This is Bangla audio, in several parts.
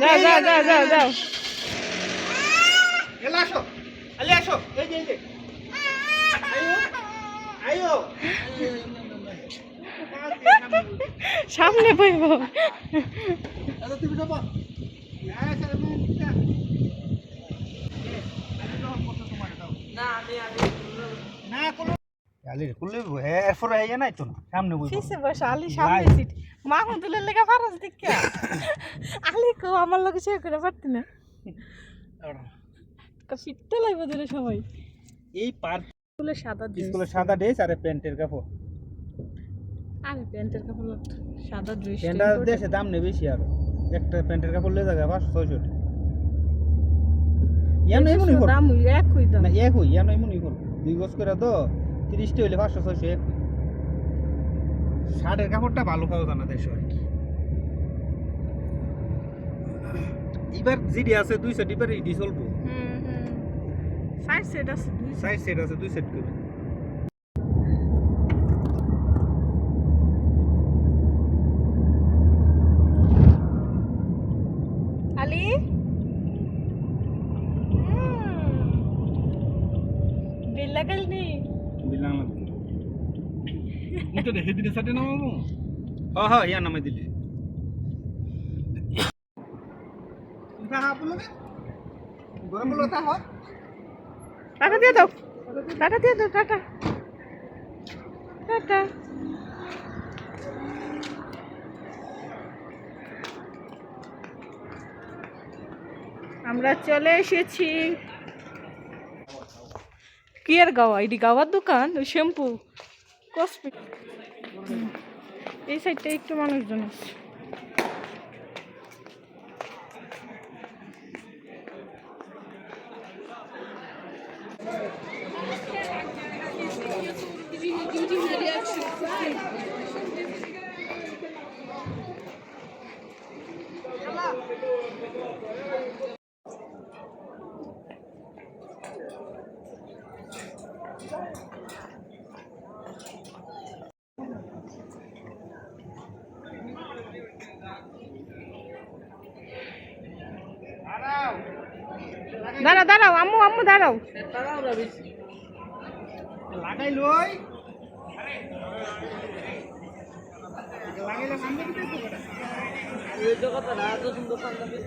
যাও যাও যাও যাও যাও সামনে বইব মাহমুদুলের লেগে ফারাজ দিকে আলি কো আমার লগে শেয়ার করে পারতি না ফিরতে লাগবে ধরে সবাই এই পার্ক স্কুলের সাদা ড্রেস আর প্যান্টের কাপড় আরে প্যান্টের কাপড় সাদা ড্রেস প্যান্টটা দেশে দাম নেই বেশি আরো একটা প্যান্টের কাপড় লয়ে যাবে 500-600 ইয়ানো এমনই করো দাম একই দাম না একই ইয়ানো এমনই করো 2 গজ করে তো 30 টা হইলে 500-600 একই শার্টের কাপড়টা ভালো পাওয়া যায় না দেশে আর কি এবার জিডি আছে 2 সেট এবার ইডি চলবো সাইড সেট আছে দুই সেট করে আলি বিল লাগালনি বিলাং লাগবে মুতে দেখে দিলে সাথে নামাবো হ্যাঁ ইয়া নামাই দিলি ইনকা আপলো গরম বলো তা হয় টাকা দিয়ে দাও টাকা টাটা আমরা চলে এসেছি কি আর গাওয়া এটি গাওয়ার দোকান ওই শ্যাম্পু কসমেটিক এই সাইডটা একটু মানুষজন আছে দাঁড়াও দাঁড়াও আম্মু দাঁড়াও লাগাই লই লাগাইলে সামনে কি করতে পারে এই জগৎ না তো সুন্দর পাঞ্জাবি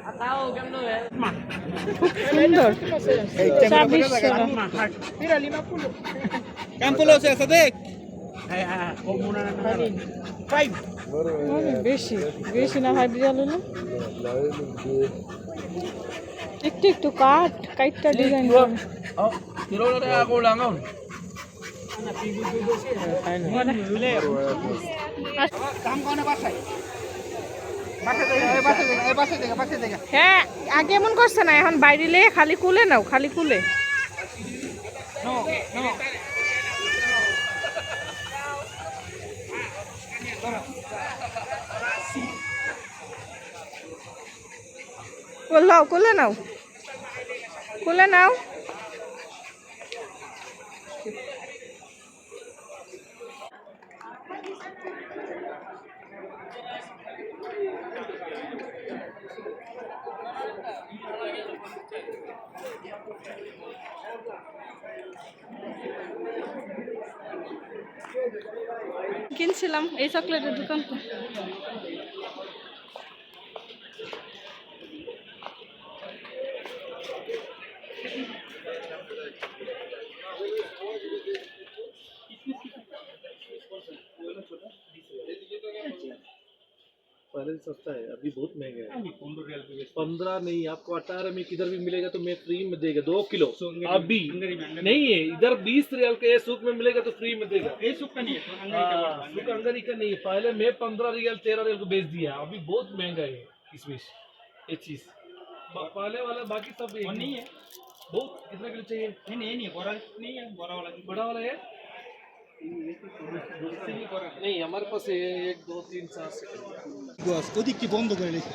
আতাও কেমন হয় সুন্দর এই ক্যাম্পলো আছে দেখ হ্যাঁ ও মুনা না 5 বেশি না ভাই ডিজাইন হলো একটু কাটটা ডিজাইন হ্যাঁ আগে এমন করছে না এখন বাইরে খালি কুলে নাও খালি কুলে কুলে নাও কিনছিলাম এই চকলেটের দোকানটা पहले से सस्ता है, अभी बहुत महंगा है। 15 नहीं, आपको 18 में किधर भी मिलेगा तो मैं फ्री में देगा 2 किलो अभी नहीं है। इधर 20 रियल के सूक में मिलेगा तो फ्री में देगा। ये सूक का नहीं है, सूक अंगरी का नहीं है। पहले मैं 15 रियल 13 रियल को बेच दिया, अभी बहुत महंगा है इसमें ये चीज। पहले वाला बाकी सब नहीं है। बहुत कितना किलो चाहिए? नहीं बड़ा नहीं है, बड़ा वाला है नहीं हमारे पास 1 2 3 4 ওদিকটি বন্ধ করে রেখে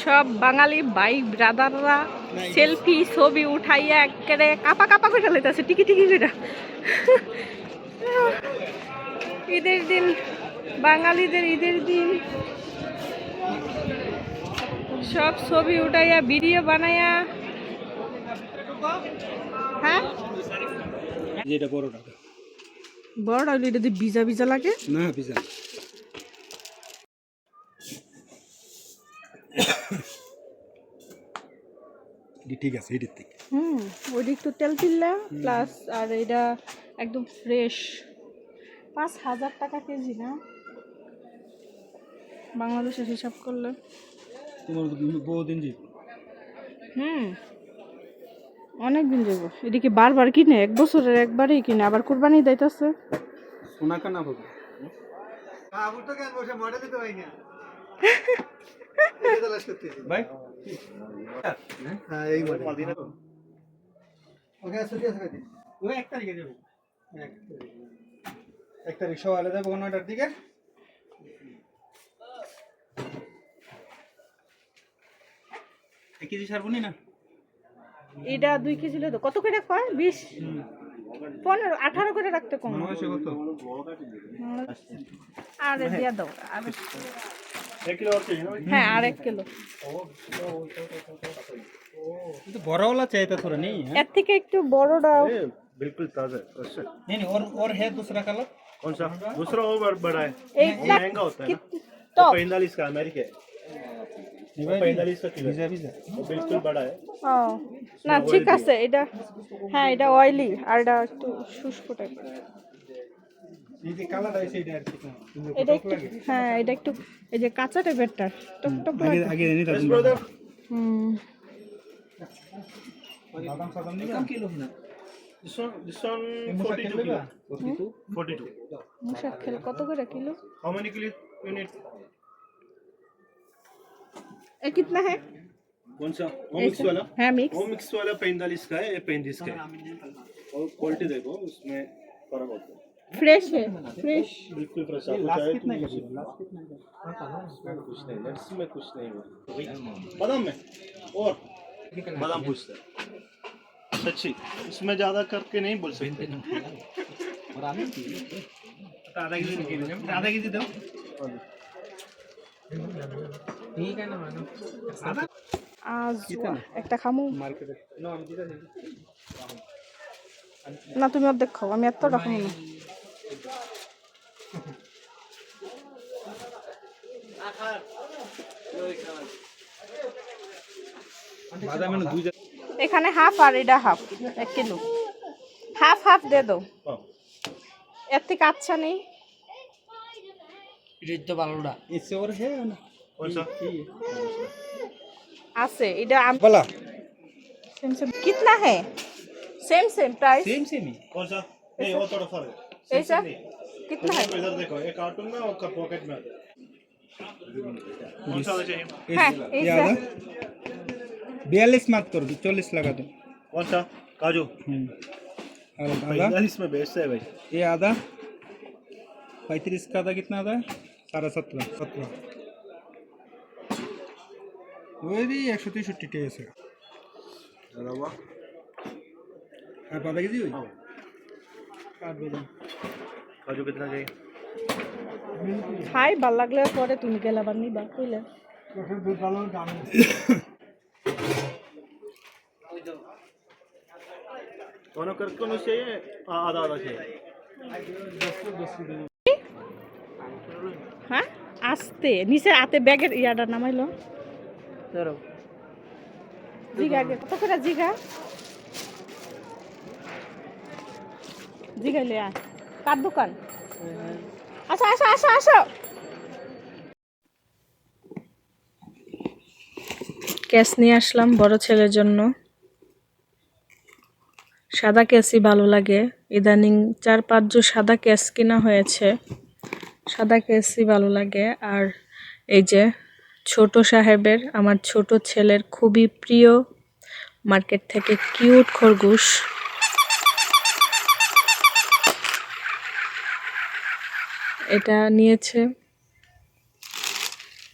সব বাঙালি ভাই ব্রাদাররা সেলফি ছবি উঠাইয়া একেবারে কাপা কাপা করে লেতেছে টিকি টিকি করে। ঈদের দিন, বাঙালিদের ঈদের দিন সব ছবি উঠাইয়া ভিডিও বানাইয়া। হ্যাঁ যেটা বড়টা বড় হইলে এটা দিয়ে ভিজা ভিজা লাগে না পিজা ঠিক আছে এটার থেকে ওইটা একটু তেল তিল্লা প্লাস আর এটা একদম ফ্রেশ। 5,000 টাকা কেজি না বাংলাদেশের হিসাব করলে। তোমার বহুদিন যে অনেক দিন যাবো। এদিকে বারবার কিনে, 1 বছরের একবারই কিনে, আবার কুরবানি দিতেছে। সোনা কানা হবে ভাই হ্যাঁ এই মদিনা ওকে আছে দিয়ে থাকে ওই 1 তারিখে যাব 1 তারিখ সকালে যাব 9টার দিকে। এক কেজি সারবনি না এটা 2 কেজি লে তো কত করে কয়? 20 15 18 করে রাখতে কম কত আর দিয়া দাও আর 1 किलो और चाहिए ना? হ্যাঁ আর 1 কিলো। तो बड़ा वाला चाहिए था थोड़ा नहीं है এর থেকে একটু বড়টা बिल्कुल ताजा है फ्रेश है। नहीं नहीं और है दूसरा कलर कौन सा दूसरा और बड़ा है एक वो लाख महंगा होता है ना तो 45 का अमेरिका है 45 का किलो वीजा वीजा वो बिल्कुल बड़ा है। ও না ঠিক আছে এটা। হ্যাঁ এটা অয়েলি আর এটা একটু শুষ্ক টাইপের। ये जो कलर है इसे इधर कितना এটা একটু হ্যাঁ এটা একটু এই যে কাঁচা টাইপেরটা টক টক आगे লাগে। आगे नहीं था ब्रदर बादाम सादाम नहीं कम किलो है ना this one 42 kilo 42 মুশাক্কেল কত করে kilo? how many kilo you need ये कितना है? कौन सा वो मिक्स वाला है मिक्स। वो मिक्स वाला 45 का है ये 35 का है और क्वालिटी देखो उसमें फर्क होता है फ्रेश है फ्रेश। बिल्कुल फ्रेश आपको लास्ट चाहिए कितना तो है लीजिए। लास्ट कितना है कुछ नहीं नट्स में कुछ नहीं है बादाम में और बादाम पूछते हैं सच्ची इसमें ज्यादा करके नहीं बोल सकते और आधा केजी निकल आधा केजी दो ठीक है ना मैडम আজ একটা খামু मार्केट नो हम दिखा नहीं না তুমি অর্ধেক খাও, আমি এতটা খাবো না। बादाम में दूध এখানে হাফ আর এটা হাফ 1 কিলো হাফ হাফ দে দাও। हाँ এর থেকে আচ্ছা নেই। इससे और है ना कौन सा আছে এটা वाला सेम सेम कितना है? Same same price same same ही कौन सा नहीं वो थोड़ा फर्क है ऐसा कितना है? इधर देखो एक कार्टून में और पॉकेट में आता है कौन सा वाला चाहिए हाँ, ये ऐसा आधा 42 मत कर दो 40 लगा दो कौन सा काजू और आधा 45 में बेचते हैं भाई ये आधा 35 का आधा कितना आधा 17.5 17 वही 163 टे আছে আর আধা কেজি ওই কাট দেন काजू कितना चाहिए খাই ভাল লাগলে পরে তুমি গেলা বানি বা কইলে দুধ ভালো দাম दोनों करके उन्हें चाहिए आधा आधा चाहिए হ্যাঁ আস্তে নিচে হাতে ব্যাগের ইয়াটা নামাইলো ধরো জিগা আগে কত করে জিগা জিগাইলে আয় কার দোকান? আসো আসো আসো আসো ক্যাশ নিয়ে আসলাম বড় ছেলের জন্য। সাদা ক্যাশই ভালো লাগে, ইদানিং 4-5 জোড় সাদা ক্যাশ কেনা হয়েছে, সাদা ক্যাশই ভালো লাগে। আর এই যে ছোট সাহেবের, আমার ছোট ছেলের খুবই প্রিয় মার্কেট থেকে কিউট খরগোশ, এটা নিয়েছে।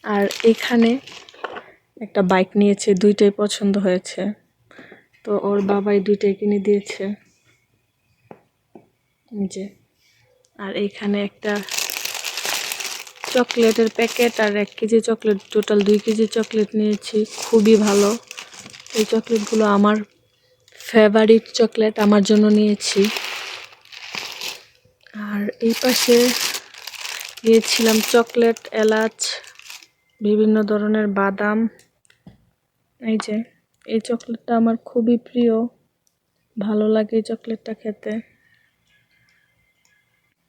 আর এখানে একটা বাইক নিয়েছে, দুইটাই পছন্দ হয়েছে, তো ওর বাবাই দুইটাই কিনে দিয়েছে। যে আর এখানে একটা চকলেটের প্যাকেট আর 1 KG chocolate, total 2 KG chocolate নিয়েছি, খুবই ভালো। এই চকলেটগুলো আমার ফেভারিট চকলেট, আমার জন্য নিয়েছি। আর এই পাশে নিয়েছিলাম চকলেট, এলাচ, বিভিন্ন ধরনের বাদাম। এই যে এই চকলেটটা আমার খুবই প্রিয়, ভালো লাগে এই চকলেটটা খেতে।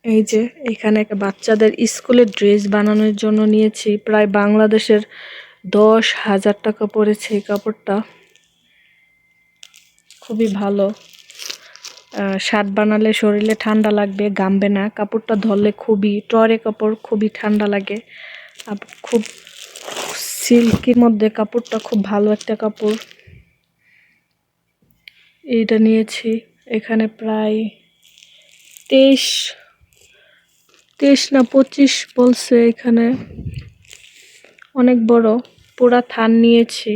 এই যে এখানে একটা বাচ্চাদের স্কুলের ড্রেস বানানোর জন্য নিয়েছি, প্রায় বাংলাদেশের 10,000 টাকা পড়েছে এই কাপড়টা, খুবই ভালো। শার্ট বানালে শরীরে ঠান্ডা লাগবে, গামবে না, কাপড়টা ধরলে খুবই টরে কাপড়, খুবই ঠান্ডা লাগে, খুব সিল্কির মধ্যে কাপড়টা, খুব ভালো একটা কাপড়। এইটা নিয়েছি, এখানে প্রায় 23 না 25 বলছে, এখানে অনেক বড় পুরা থান নিয়েছি।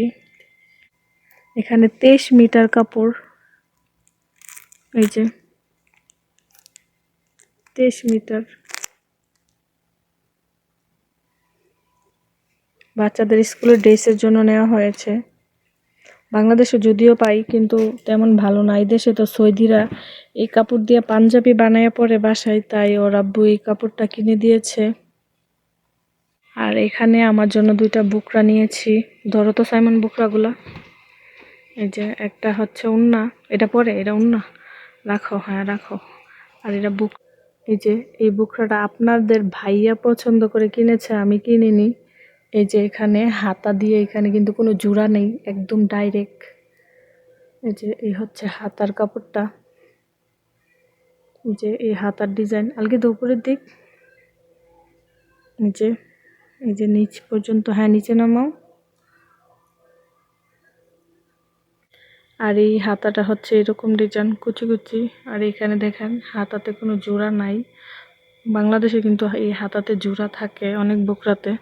এখানে 23 মিটার কাপড়, এই যে 23 মিটার। বাচ্চাদের স্কুলের ড্রেসের জন্য নেওয়া হয়েছে। বাংলাদেশে যদিও পাই, কিন্তু তেমন ভালো না। এই দেশে তো সৌদিরা এই কাপড় দিয়ে পাঞ্জাবি বানায় পরে বাসায়, তাই ওর আব্বু এই কাপড়টা কিনে দিয়েছে। আর এখানে আমার জন্য 2টা বুকরা নিয়েছি, ধরো তো সাইমন বুকরাগুলা। এই যে একটা হচ্ছে উন্না, এটা পরে, এটা উন্না রাখো, হ্যাঁ রাখো। আর এটা বুক, এই যে এই বুকরাটা আপনাদের ভাইয়া পছন্দ করে কিনেছে, আমি কিনিনি। এই যে এখানে হাতা দিয়ে, এখানে কিন্তু কোনো জোড়া নেই, একদম ডাইরেক্ট। এই যে এই হচ্ছে হাতার কাপড়টা, এই যে এই হাতার ডিজাইন, আলগে তো উপরের দিক, এই যে নিচ পর্যন্ত, হ্যাঁ নিচে নামাও। আর এই হাতাটা হচ্ছে এরকম ডিজাইন, কুচি কুচি। আর এখানে দেখেন হাতাতে কোনো জোড়া নাই, বাংলাদেশে কিন্তু এই হাতাতে জোড়া থাকে অনেক বুকরাতে।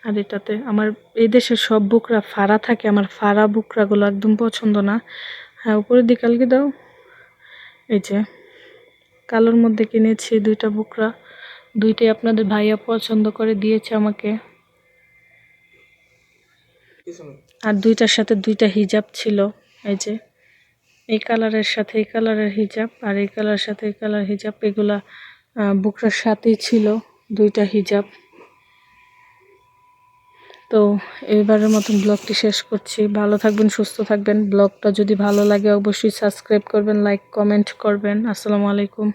আর এটাতে আমার এই দেশের সব বুকরা ফাড়া থাকে, আমার ফাড়া বুকরাগুলো একদম পছন্দ না। হ্যাঁ উপরের দিকে আলগে দাও। এই যে কালোর মধ্যে কিনেছি 2টা বুকরা, 2টাই আপনাদের ভাইয়া পছন্দ করে দিয়েছে আমাকে। আর 2টার সাথে 2টা হিজাব ছিল, এই যে এই কালারের সাথে এই কালারের হিজাব, আর এই কালারের সাথে এই কালার হিজাব, এগুলা বুকরার সাথেই ছিল 2টা হিজাব। তো এইবারের মতন ব্লগটি শেষ করছি। ভালো থাকবেন, সুস্থ থাকবেন। ব্লগটা যদি ভালো লাগে অবশ্যই সাবস্ক্রাইব করবেন, লাইক কমেন্ট করবেন। আসসালামু আলাইকুম।